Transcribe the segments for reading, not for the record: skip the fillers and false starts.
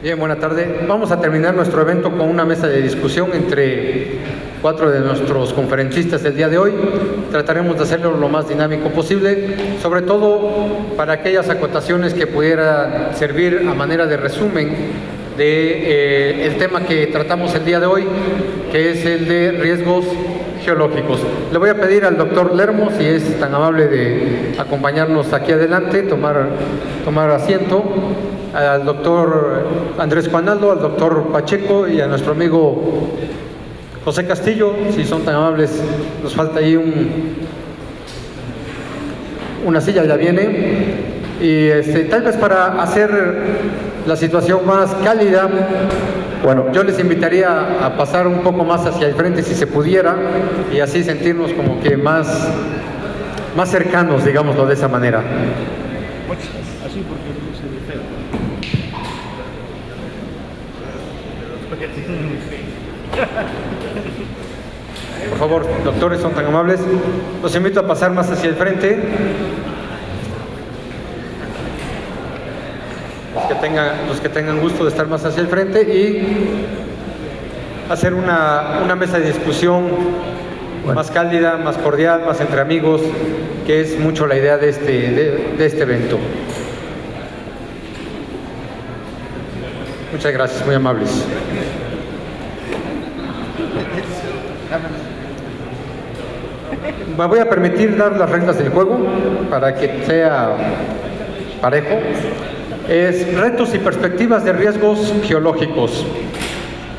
Bien, buena tarde. Vamos a terminar nuestro evento con una mesa de discusión entre 4 de nuestros conferencistas del día de hoy. Trataremos de hacerlo lo más dinámico posible, sobre todo para aquellas acotaciones que pudieran servir a manera de resumen de el tema que tratamos el día de hoy, que es el de riesgos geológicos. Le voy a pedir al doctor Lermo, si es tan amable de acompañarnos aquí adelante, tomar asiento, al doctor Andrés Juanaldo, al doctor Pacheco y a nuestro amigo José Castillo, si son tan amables. Nos falta ahí una silla, ya viene. Y tal vez para hacer la situación más cálida, bueno, yo les invitaría a pasar un poco más hacia el frente si se pudiera, y así sentirnos como que más cercanos, digámoslo de esa manera. Así porque no se ve feo. Por favor, doctores, son tan amables. Los invito a pasar más hacia el frente. Los que tengan gusto de estar más hacia el frente y hacer una mesa de discusión más cálida, más cordial, más entre amigos, que es mucho la idea de este evento. Muchas gracias, muy amables. Me voy a permitir dar las reglas del juego para que sea parejo. Es retos y perspectivas de riesgos geológicos.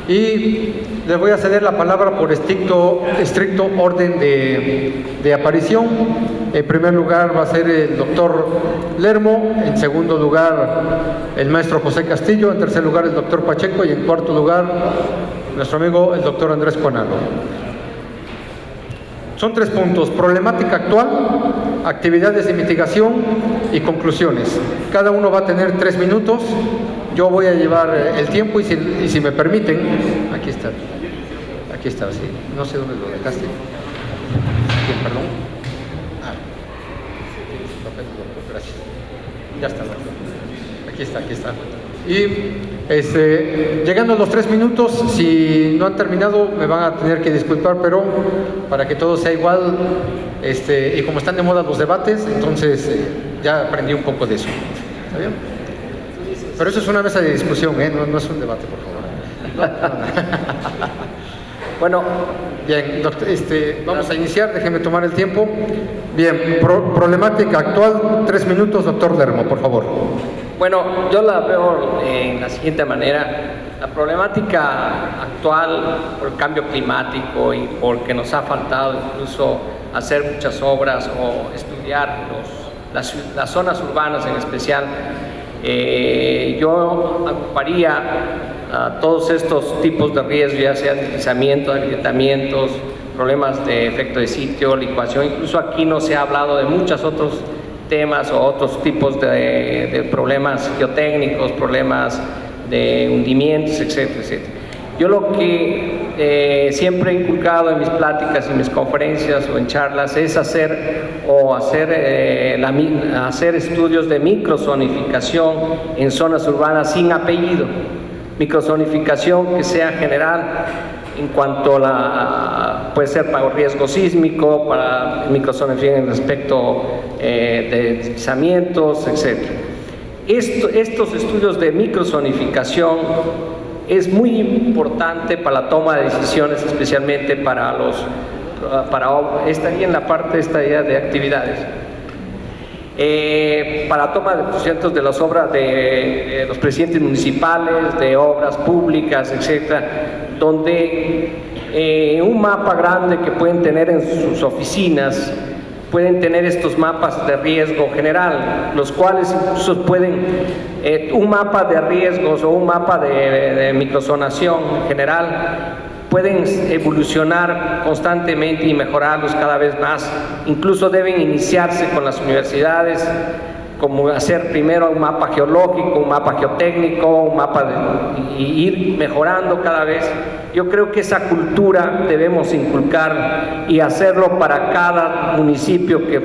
Y les voy a ceder la palabra por estricto orden de aparición. En primer lugar va a ser el doctor Lermo, en segundo lugar el maestro José Castillo, en tercer lugar el doctor Pacheco y en cuarto lugar nuestro amigo el doctor Andrés Juanaldo. Son 3 puntos: problemática actual, actividades de mitigación y conclusiones. Cada uno va a tener 3 minutos. Yo voy a llevar el tiempo y si me permiten, aquí está, sí. No sé dónde lo dejaste. Bien, perdón. Gracias. Ya está. Aquí está. Y llegando a los 3 minutos, si no han terminado, me van a tener que disculpar, pero para que todo sea igual, y como están de moda los debates, entonces ya aprendí un poco de eso. ¿Está bien? Pero eso es una mesa de discusión, no es un debate, por favor. No. Bueno, bien, doctor, vamos a iniciar, déjenme tomar el tiempo. Bien, problemática actual, 3 minutos, doctor Lermo, por favor. Bueno, yo la veo en la siguiente manera. La problemática actual por el cambio climático y porque nos ha faltado incluso hacer muchas obras o estudiar las zonas urbanas en especial, yo agruparía a todos estos tipos de riesgos, ya sea deslizamientos, agrietamientos, problemas de efecto de sitio, licuación. Incluso aquí no se ha hablado de muchos otros temas o otros tipos de problemas geotécnicos, problemas de hundimientos, etcétera, etcétera. Yo lo que siempre he inculcado en mis pláticas, en mis conferencias o en charlas es hacer estudios de microzonificación en zonas urbanas sin apellido. Microzonificación que sea general en cuanto puede ser para riesgo sísmico, para microzonificación en respecto de deslizamientos, etc. Estos estudios de microzonificación es muy importante para la toma de decisiones, especialmente estaría en la parte de actividades. Para toma de decisiones de las obras de los presidentes municipales, de obras públicas, etcétera, donde un mapa grande que pueden tener en sus oficinas, pueden tener estos mapas de riesgo general, los cuales incluso pueden, un mapa de riesgos o un mapa de microzonación general, pueden evolucionar constantemente y mejorarlos cada vez más. Incluso deben iniciarse con las universidades, como hacer primero un mapa geológico, un mapa geotécnico, y ir mejorando cada vez. Yo creo que esa cultura debemos inculcar y hacerlo para cada municipio que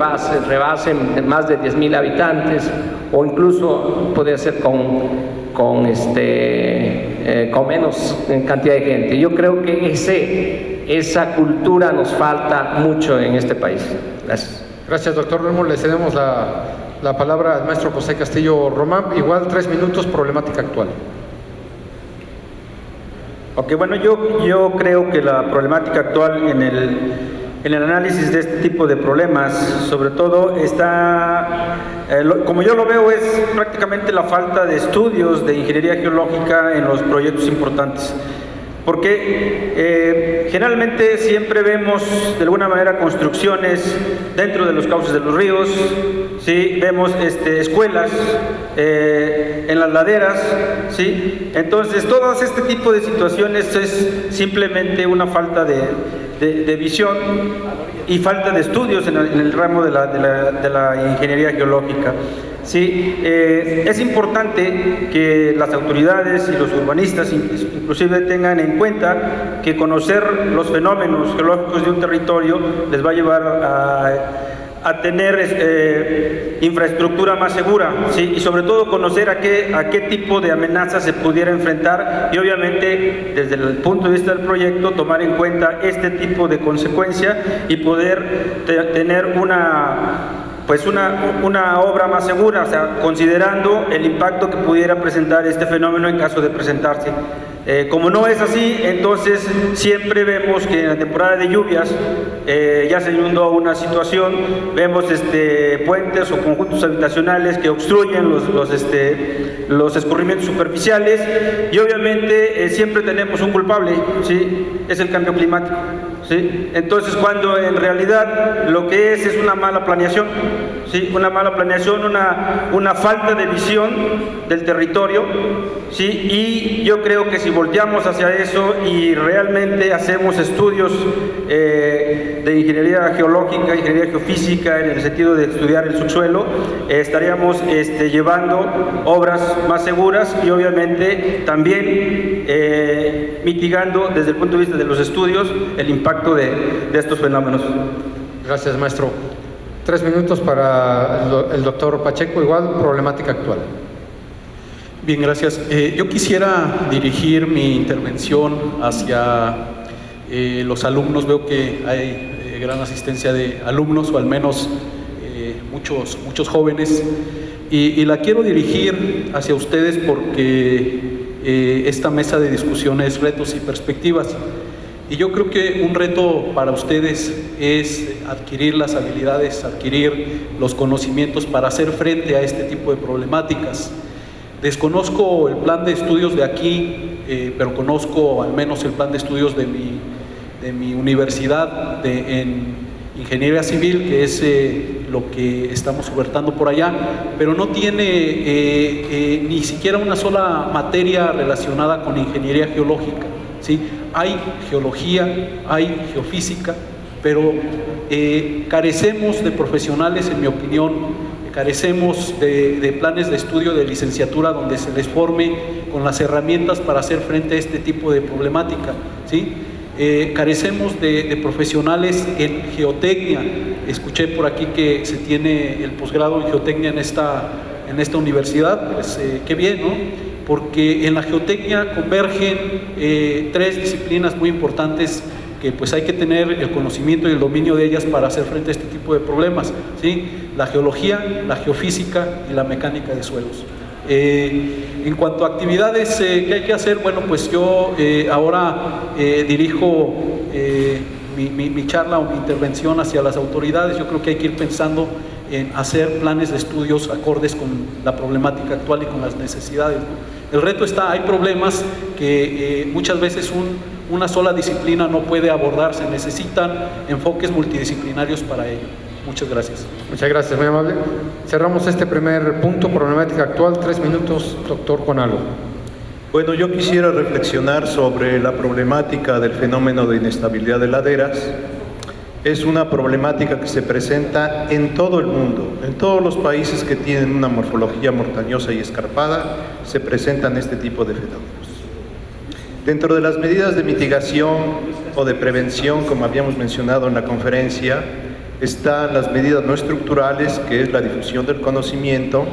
rebase más de 10,000 habitantes, o incluso puede ser con con menos cantidad de gente. Yo creo que esa cultura nos falta mucho en este país. Gracias. Gracias, doctor Remo. Le cedemos la palabra al maestro José Castillo Román. Igual 3 minutos, problemática actual. Ok, bueno, yo creo que la problemática actual en el análisis de este tipo de problemas, sobre todo está, como yo lo veo, es prácticamente la falta de estudios de ingeniería geológica en los proyectos importantes. Porque generalmente siempre vemos de alguna manera construcciones dentro de los cauces de los ríos, ¿sí? Vemos escuelas en las laderas, ¿sí? Entonces todo este tipo de situaciones es simplemente una falta de visión y falta de estudios en el ramo de la ingeniería geológica. Sí, es importante que las autoridades y los urbanistas inclusive tengan en cuenta que conocer los fenómenos geológicos de un territorio les va a llevar a tener infraestructura más segura, ¿sí? Y sobre todo conocer a qué tipo de amenazas se pudiera enfrentar y obviamente desde el punto de vista del proyecto tomar en cuenta este tipo de consecuencia y poder tener una obra más segura, o sea, considerando el impacto que pudiera presentar este fenómeno en caso de presentarse. Como no es así, entonces siempre vemos que en la temporada de lluvias ya se inundó una situación, vemos puentes o conjuntos habitacionales que obstruyen los escurrimientos superficiales y obviamente siempre tenemos un culpable, ¿sí? Es el cambio climático, ¿sí? Entonces cuando en realidad lo que es una mala planeación, ¿sí? Una mala planeación, una falta de visión del territorio, ¿sí? Y yo creo que si volteamos hacia eso y realmente hacemos estudios de ingeniería geológica, ingeniería geofísica, en el sentido de estudiar el subsuelo, estaríamos llevando obras más seguras y obviamente también mitigando desde el punto de vista de los estudios el impacto de estos fenómenos. Gracias, maestro. 3 minutos para el doctor Pacheco, igual problemática actual. Bien, gracias. Yo quisiera dirigir mi intervención hacia los alumnos. Veo que hay gran asistencia de alumnos, o al menos muchos jóvenes, y la quiero dirigir hacia ustedes porque esta mesa de discusión es retos y perspectivas. Y yo creo que un reto para ustedes es adquirir las habilidades, adquirir los conocimientos para hacer frente a este tipo de problemáticas. Desconozco el plan de estudios de aquí, pero conozco al menos el plan de estudios de mi universidad en Ingeniería Civil, que es lo que estamos ofertando por allá, pero no tiene ni siquiera una sola materia relacionada con ingeniería geológica, ¿sí? Hay geología, hay geofísica, pero carecemos de profesionales, en mi opinión. Carecemos de planes de estudio de licenciatura donde se les forme con las herramientas para hacer frente a este tipo de problemática, ¿sí? Carecemos de profesionales en geotecnia. Escuché por aquí que se tiene el posgrado en geotecnia en esta universidad, pues qué bien, ¿no? Porque en la geotecnia convergen 3 disciplinas muy importantes que pues hay que tener el conocimiento y el dominio de ellas para hacer frente a este tipo de problemas, ¿sí? La geología, la geofísica y la mecánica de suelos. En cuanto a actividades que hay que hacer, bueno, pues yo ahora dirijo mi charla o mi intervención hacia las autoridades. Yo creo que hay que ir pensando en hacer planes de estudios acordes con la problemática actual y con las necesidades, ¿no? El reto está, hay problemas que muchas veces una sola disciplina no puede abordar, se necesitan enfoques multidisciplinarios para ello. Muchas gracias. Muchas gracias, muy amable. Cerramos este primer punto, problemática actual. 3 minutos, doctor Juan Alo. Bueno, yo quisiera reflexionar sobre la problemática del fenómeno de inestabilidad de laderas. Es una problemática que se presenta en todo el mundo, en todos los países que tienen una morfología montañosa y escarpada, se presentan este tipo de fenómenos. Dentro de las medidas de mitigación o de prevención, como habíamos mencionado en la conferencia, están las medidas no estructurales, que es la difusión del conocimiento,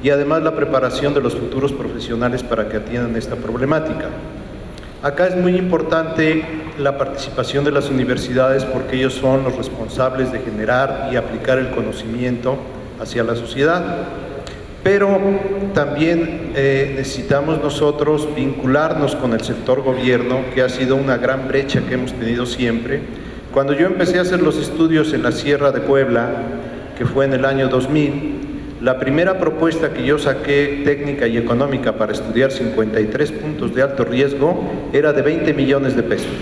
y además la preparación de los futuros profesionales para que atiendan esta problemática. Acá es muy importante la participación de las universidades porque ellos son los responsables de generar y aplicar el conocimiento hacia la sociedad. Pero también necesitamos nosotros vincularnos con el sector gobierno, que ha sido una gran brecha que hemos tenido siempre. Cuando yo empecé a hacer los estudios en la Sierra de Puebla, que fue en el año 2000, la primera propuesta que yo saqué técnica y económica para estudiar 53 puntos de alto riesgo era de 20 millones de pesos.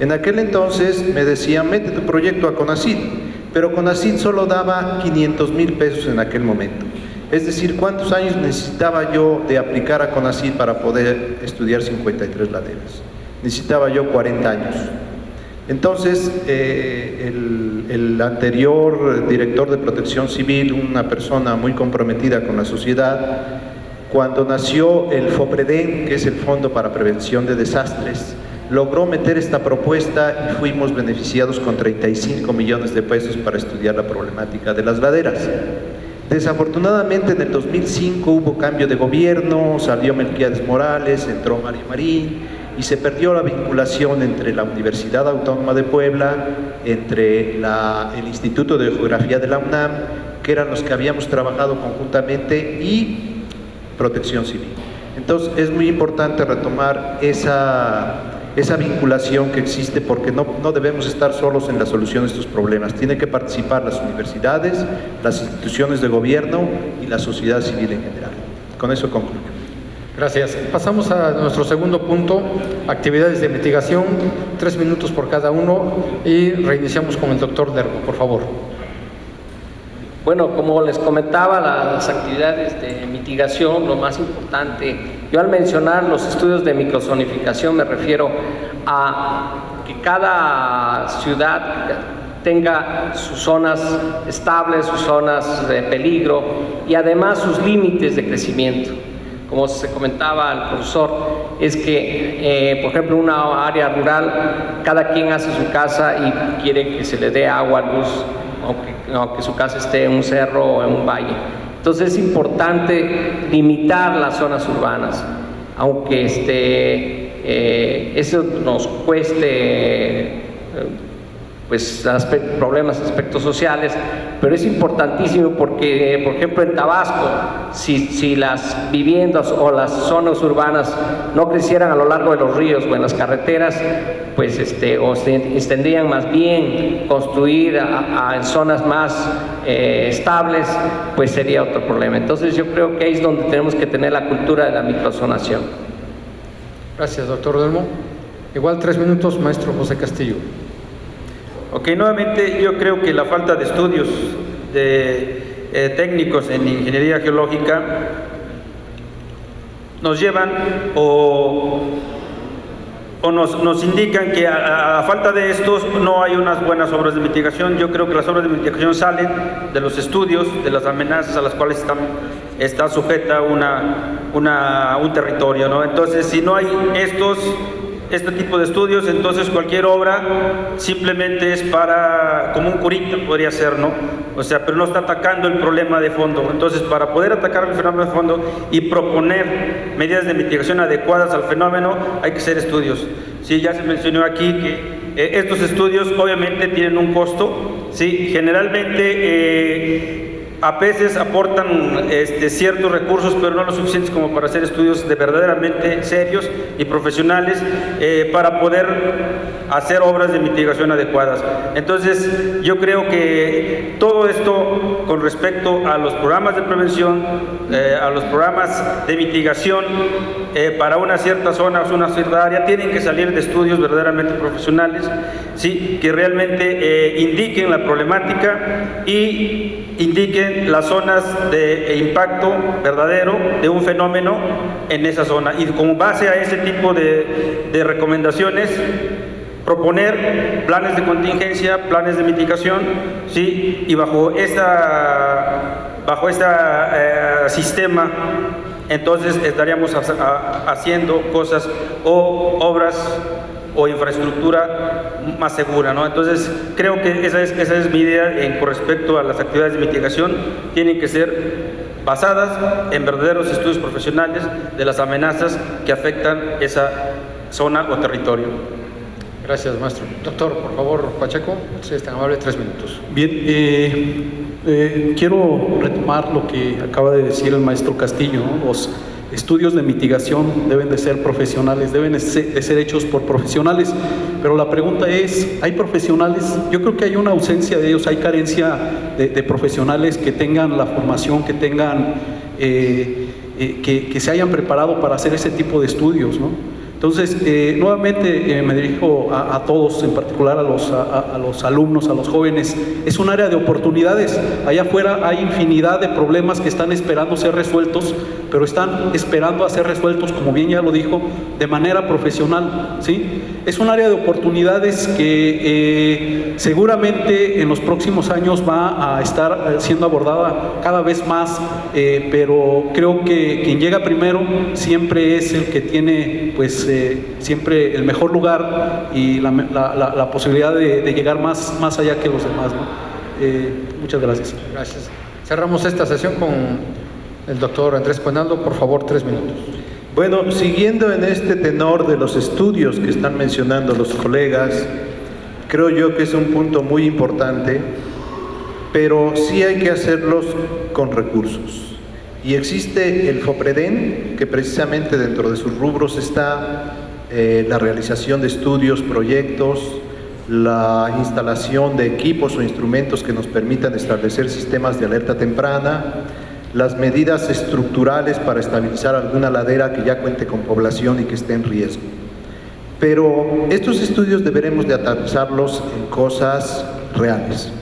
En aquel entonces me decían, mete tu proyecto a CONACYT, pero CONACYT solo daba 500,000 pesos en aquel momento. Es decir, ¿cuántos años necesitaba yo de aplicar a CONACYT para poder estudiar 53 laderas? Necesitaba yo 40 años. Entonces, el anterior director de Protección Civil, una persona muy comprometida con la sociedad, cuando nació el FOPREDEN, que es el Fondo para Prevención de Desastres, logró meter esta propuesta y fuimos beneficiados con 35 millones de pesos para estudiar la problemática de las laderas. Desafortunadamente en el 2005 hubo cambio de gobierno, salió Melquiades Morales, entró Mario Marín y se perdió la vinculación entre la Universidad Autónoma de Puebla, entre el Instituto de Geografía de la UNAM, que eran los que habíamos trabajado conjuntamente, y Protección Civil. Entonces es muy importante retomar esa vinculación que existe, porque no debemos estar solos en la solución de estos problemas. Tienen que participar las universidades, las instituciones de gobierno y la sociedad civil en general. Con eso concluyo. Gracias. Pasamos a nuestro segundo punto, actividades de mitigación, 3 minutos por cada uno, y reiniciamos con el doctor Lermo, por favor. Bueno, como les comentaba, las actividades de mitigación, lo más importante, yo al mencionar los estudios de microzonificación me refiero a que cada ciudad tenga sus zonas estables, sus zonas de peligro y además sus límites de crecimiento. Como se comentaba al profesor, es que, por ejemplo, en una área rural, cada quien hace su casa y quiere que se le dé agua, luz, aunque su casa esté en un cerro o en un valle. Entonces es importante limitar las zonas urbanas, aunque eso nos cueste pues problemas, aspectos sociales, pero es importantísimo porque, por ejemplo, en Tabasco, si las viviendas o las zonas urbanas no crecieran a lo largo de los ríos o en las carreteras, pues tendrían más bien construir en zonas más estables, pues sería otro problema. Entonces yo creo que ahí es donde tenemos que tener la cultura de la microzonación. Gracias, doctor Delmo. Igual 3 minutos, maestro José Castillo. Ok, nuevamente yo creo que la falta de estudios técnicos en ingeniería geológica nos llevan o nos indican que a falta de estos no hay unas buenas obras de mitigación. Yo creo que las obras de mitigación salen de los estudios, de las amenazas a las cuales está sujeta un territorio, ¿no? Entonces, si no hay este tipo de estudios, entonces cualquier obra simplemente es como un curita, podría ser, ¿no? O sea, pero no está atacando el problema de fondo. Entonces, para poder atacar el fenómeno de fondo y proponer medidas de mitigación adecuadas al fenómeno, hay que hacer estudios. Sí, ya se mencionó aquí que estos estudios obviamente tienen un costo, ¿sí? Generalmente a veces aportan ciertos recursos, pero no lo suficientes como para hacer estudios verdaderamente serios y profesionales para poder hacer obras de mitigación adecuadas. Entonces, yo creo que todo esto con respecto a los programas de prevención, a los programas de mitigación para una cierta zona o una cierta área, tienen que salir de estudios verdaderamente profesionales, ¿sí? Que realmente indiquen la problemática y indiquen las zonas de impacto verdadero de un fenómeno en esa zona, y con base a ese tipo de recomendaciones proponer planes de contingencia, planes de mitigación, ¿sí? Y bajo este sistema entonces estaríamos haciendo cosas o obras o infraestructura más segura, ¿no? Entonces creo que esa es mi idea con respecto a las actividades de mitigación. Tienen que ser basadas en verdaderos estudios profesionales de las amenazas que afectan esa zona o territorio. Gracias, maestro. Doctor, por favor, Pacheco, si es tan amable, 3 minutos. Bien, quiero retomar lo que acaba de decir el maestro Castillo, ¿no? Los estudios de mitigación deben de ser profesionales, deben de ser hechos por profesionales, pero la pregunta es, ¿hay profesionales? Yo creo que hay una ausencia de ellos, hay carencia de profesionales que tengan la formación, que tengan, que se hayan preparado para hacer ese tipo de estudios, ¿no? Entonces, nuevamente me dirijo a todos, en particular a los alumnos, a los jóvenes. Es un área de oportunidades. Allá afuera hay infinidad de problemas que están esperando ser resueltos, pero están esperando a ser resueltos, como bien ya lo dijo, de manera profesional, ¿sí? Es un área de oportunidades que seguramente en los próximos años va a estar siendo abordada cada vez más, pero creo que quien llega primero siempre es el que tiene, pues, siempre el mejor lugar y la posibilidad de llegar más allá que los demás, ¿no? Muchas gracias. Gracias. Cerramos esta sesión con el doctor Andrés Cuenaldo. Por favor, 3 minutos. Bueno, siguiendo en este tenor de los estudios que están mencionando los colegas, creo yo que es un punto muy importante, pero sí hay que hacerlos con recursos. Y existe el FOPREDEN, que precisamente dentro de sus rubros está la realización de estudios, proyectos, la instalación de equipos o instrumentos que nos permitan establecer sistemas de alerta temprana, las medidas estructurales para estabilizar alguna ladera que ya cuente con población y que esté en riesgo. Pero estos estudios deberemos de aterrizarlos en cosas reales.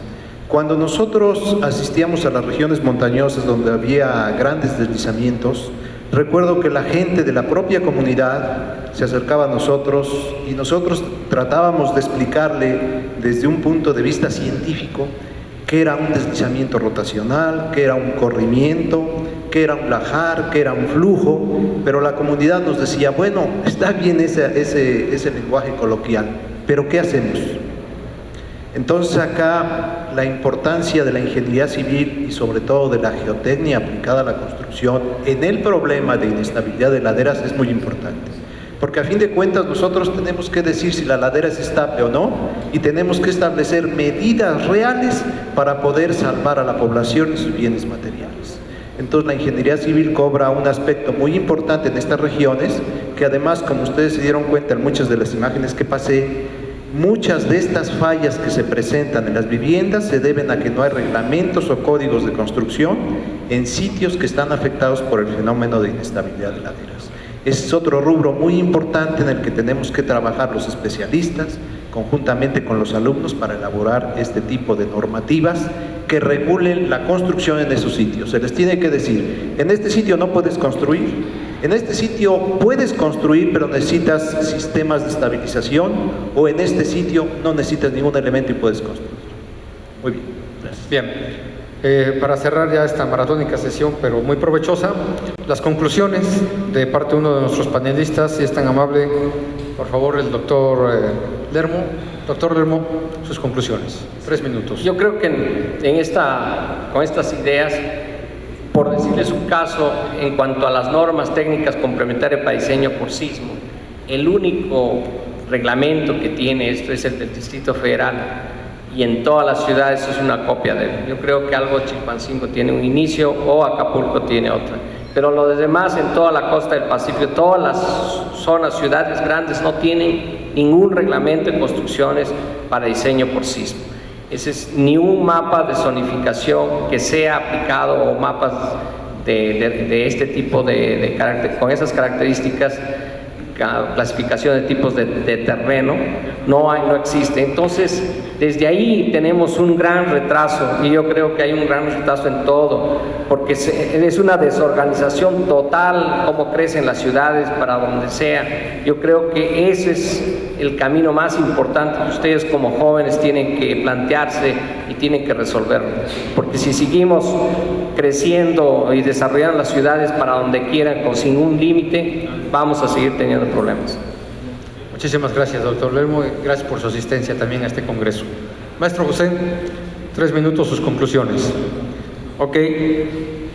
Cuando nosotros asistíamos a las regiones montañosas donde había grandes deslizamientos, recuerdo que la gente de la propia comunidad se acercaba a nosotros y nosotros tratábamos de explicarle desde un punto de vista científico qué era un deslizamiento rotacional, qué era un corrimiento, qué era un lajar, qué era un flujo, pero la comunidad nos decía, bueno, está bien ese lenguaje coloquial, pero ¿qué hacemos? Entonces acá la importancia de la ingeniería civil y sobre todo de la geotecnia aplicada a la construcción en el problema de inestabilidad de laderas es muy importante. Porque a fin de cuentas nosotros tenemos que decir si la ladera es estable o no y tenemos que establecer medidas reales para poder salvar a la población y sus bienes materiales. Entonces la ingeniería civil cobra un aspecto muy importante en estas regiones que además, como ustedes se dieron cuenta en muchas de las imágenes que pasé, muchas de estas fallas que se presentan en las viviendas se deben a que no hay reglamentos o códigos de construcción en sitios que están afectados por el fenómeno de inestabilidad de laderas. Ese es otro rubro muy importante en el que tenemos que trabajar los especialistas conjuntamente con los alumnos para elaborar este tipo de normativas que regulen la construcción en esos sitios. Se les tiene que decir, en este sitio no puedes construir, en este sitio puedes construir pero necesitas sistemas de estabilización, o en este sitio no necesitas ningún elemento y puedes construir. Muy bien. Gracias. Bien. Para cerrar ya esta maratónica sesión, pero muy provechosa, las conclusiones de parte de uno de nuestros panelistas, si es tan amable, por favor, el doctor Lermo. Doctor Lermo, sus conclusiones. 3 minutos. Yo creo que con estas ideas, por decirles un caso, en cuanto a las normas técnicas complementarias para diseño por sismo, el único reglamento que tiene esto es el del Distrito Federal, y en todas las ciudades es una copia de él. Yo creo que algo Chilpancingo tiene un inicio o Acapulco tiene otra, pero lo demás en toda la costa del Pacífico, todas las zonas, ciudades grandes no tienen ningún reglamento de construcciones para diseño por sismo. Ese es ni un mapa de zonificación que sea aplicado o mapas de este tipo de carácter, con esas características, clasificación de tipos de terreno, no existe. Entonces, desde ahí tenemos un gran retraso, y yo creo que hay un gran retraso en todo, porque es una desorganización total, cómo crecen las ciudades para donde sea. Yo creo que ese es el camino más importante que ustedes como jóvenes tienen que plantearse y tienen que resolverlo, porque si seguimos creciendo y desarrollando las ciudades para donde quieran, sin un límite, vamos a seguir teniendo problemas. Muchísimas gracias, doctor Lermo, y gracias por su asistencia también a este congreso. Maestro José, 3 minutos, sus conclusiones. Ok,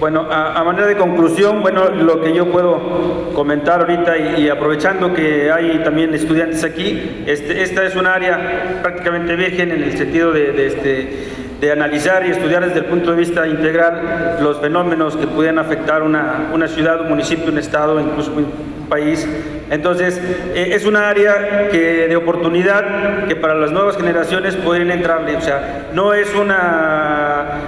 Bueno, a manera de conclusión, bueno, lo que yo puedo comentar ahorita y aprovechando que hay también estudiantes aquí, esta es un área prácticamente virgen en el sentido de analizar y estudiar desde el punto de vista integral los fenómenos que pueden afectar una ciudad, un municipio, un estado, incluso un país. Entonces, es una área de oportunidad que para las nuevas generaciones pueden entrarle. O sea, no es una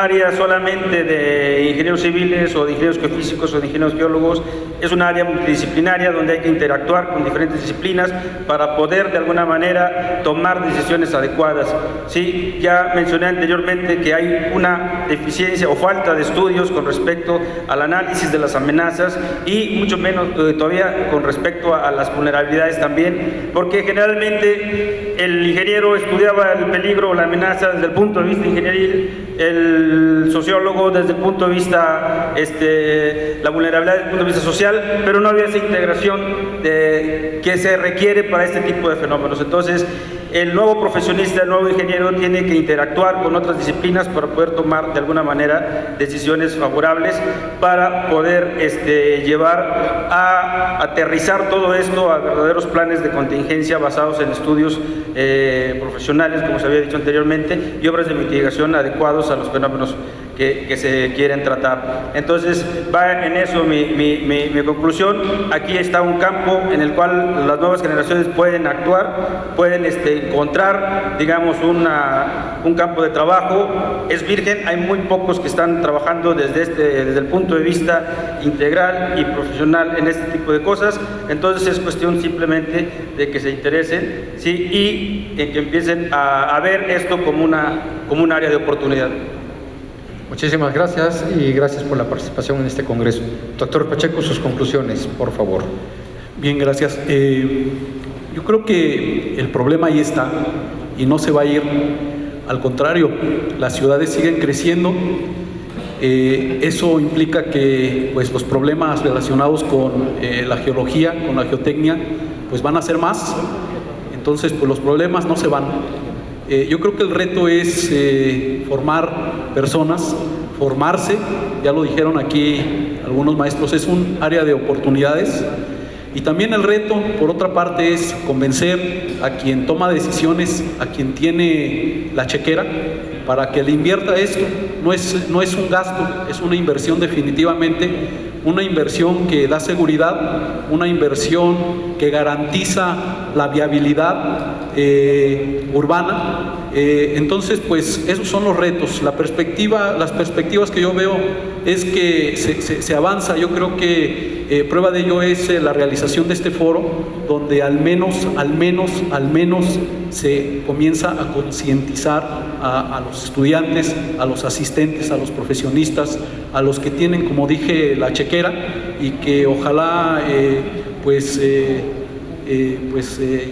área solamente de ingenieros civiles o de ingenieros geofísicos o de ingenieros biólogos. Es una área multidisciplinaria donde hay que interactuar con diferentes disciplinas para poder de alguna manera tomar decisiones adecuadas. Sí, ya mencioné anteriormente que hay una deficiencia o falta de estudios con respecto al análisis de las amenazas y mucho menos todavía con respecto a las vulnerabilidades también, porque generalmente el ingeniero estudiaba el peligro o la amenaza desde el punto de vista ingenieril, el sociólogo desde el punto de vista, la vulnerabilidad desde el punto de vista social, pero no había esa integración que se requiere para este tipo de fenómenos. Entonces, el nuevo profesionista, el nuevo ingeniero tiene que interactuar con otras disciplinas para poder tomar de alguna manera decisiones favorables para poder llevar a aterrizar todo esto a verdaderos planes de contingencia basados en estudios profesionales, como se había dicho anteriormente, y obras de mitigación adecuados a los fenómenos que se quieren tratar. Entonces, va en eso mi conclusión. Aquí está un campo en el cual las nuevas generaciones pueden actuar, pueden encontrar, digamos, un campo de trabajo. Es virgen, hay muy pocos que están trabajando desde el punto de vista integral y profesional en este tipo de cosas. Entonces, es cuestión simplemente de que se interesen, ¿sí? Y que empiecen a ver esto como un área de oportunidad. Muchísimas gracias y gracias por la participación en este congreso. Doctor Pacheco, sus conclusiones, por favor. Bien, gracias. Yo creo que el problema ahí está y no se va a ir. Al contrario, las ciudades siguen creciendo. Eso implica que pues, los problemas relacionados con la geología, con la geotecnia, pues van a ser más. Entonces, pues los problemas no se van. Yo creo que el reto es formar personas, formarse, ya lo dijeron aquí algunos maestros, es un área de oportunidades. Y también el reto, por otra parte, es convencer a quien toma decisiones, a quien tiene la chequera, para que le invierta esto. No es un gasto, es una inversión definitivamente, una inversión que da seguridad, una inversión que garantiza la viabilidad urbana. Entonces, pues esos son los retos. Las perspectivas que yo veo es que se avanza. Yo creo que prueba de ello es la realización de este foro, donde al menos se comienza a concientizar a los estudiantes, a los asistentes, a los profesionistas, a los que tienen, como dije, la chequera, y que ojalá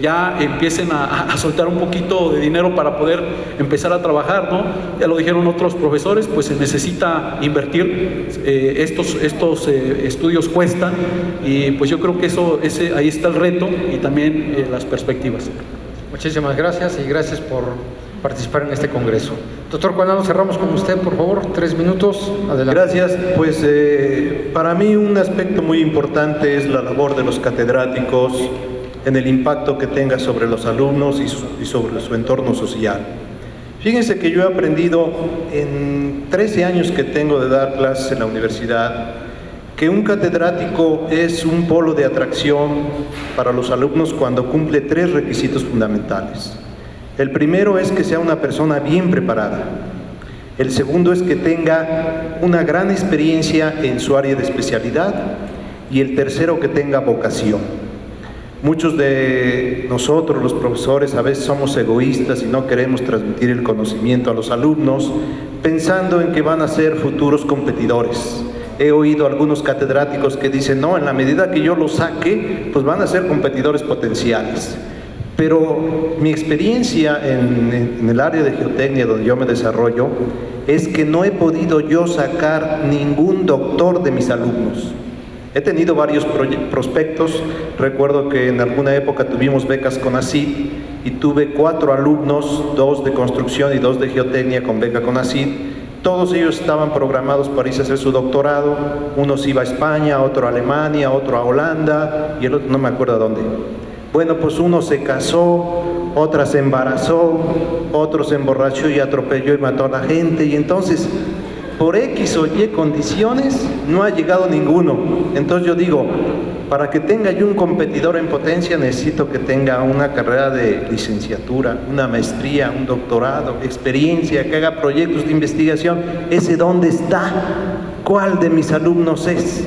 ya empiecen a soltar un poquito de dinero para poder empezar a trabajar, ¿no? Ya lo dijeron otros profesores, pues se necesita invertir, estos estudios cuestan, y pues yo creo que ahí está el reto y también las perspectivas. Muchísimas gracias y gracias por participar en este congreso. Doctor Cuanano, cerramos con usted, por favor, 3 minutos. Adelante. Gracias. Pues para mí un aspecto muy importante es la labor de los catedráticos en el impacto que tenga sobre los alumnos y sobre su entorno social. Fíjense que yo he aprendido en 13 años que tengo de dar clases en la universidad que un catedrático es un polo de atracción para los alumnos cuando cumple 3 requisitos fundamentales. El primero es que sea una persona bien preparada. El segundo es que tenga una gran experiencia en su área de especialidad. Y el tercero, que tenga vocación. Muchos de nosotros, los profesores, a veces somos egoístas y no queremos transmitir el conocimiento a los alumnos pensando en que van a ser futuros competidores. He oído algunos catedráticos que dicen, no, en la medida que yo los saque, pues van a ser competidores potenciales. Pero mi experiencia en el área de geotecnia donde yo me desarrollo es que no he podido yo sacar ningún doctor de mis alumnos. He tenido varios prospectos. Recuerdo que en alguna época tuvimos becas CONACYT y tuve 4 alumnos, 2 de construcción y 2 de geotecnia con beca CONACYT, Todos ellos estaban programados para irse a hacer su doctorado. Uno se iba a España, otro a Alemania, otro a Holanda y el otro no me acuerdo a dónde. Bueno, pues uno se casó, otra se embarazó, otro se emborrachó y atropelló y mató a la gente. Y entonces, por X o Y condiciones, no ha llegado ninguno. Entonces yo digo, para que tenga yo un competidor en potencia, necesito que tenga una carrera de licenciatura, una maestría, un doctorado, experiencia, que haga proyectos de investigación. ¿Ese dónde está? ¿Cuál de mis alumnos es?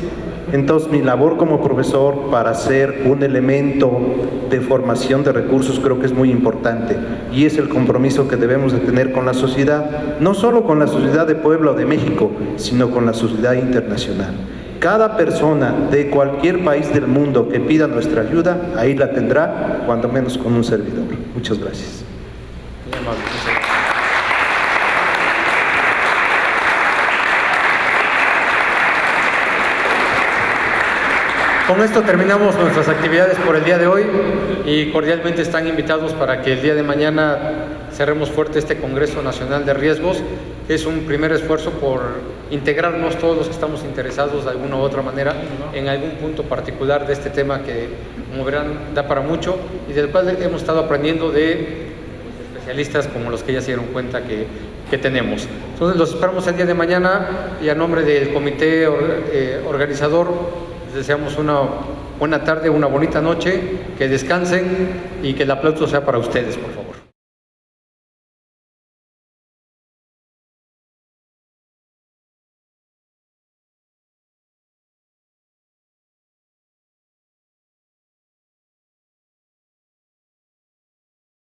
Entonces mi labor como profesor para ser un elemento de formación de recursos creo que es muy importante y es el compromiso que debemos de tener con la sociedad, no solo con la sociedad de Puebla o de México, sino con la sociedad internacional. Cada persona de cualquier país del mundo que pida nuestra ayuda, ahí la tendrá, cuando menos con un servidor. Muchas gracias. Muy amable, muchas gracias. Con esto terminamos nuestras actividades por el día de hoy y cordialmente están invitados para que el día de mañana cerremos fuerte este Congreso Nacional de Riesgos. Es un primer esfuerzo por integrarnos todos los que estamos interesados de alguna u otra manera en algún punto particular de este tema que, como verán, da para mucho y del cual hemos estado aprendiendo de especialistas como los que ya se dieron cuenta que tenemos. Entonces los esperamos el día de mañana y a nombre del comité organizador les deseamos una buena tarde, una bonita noche, que descansen y que el aplauso sea para ustedes, por favor.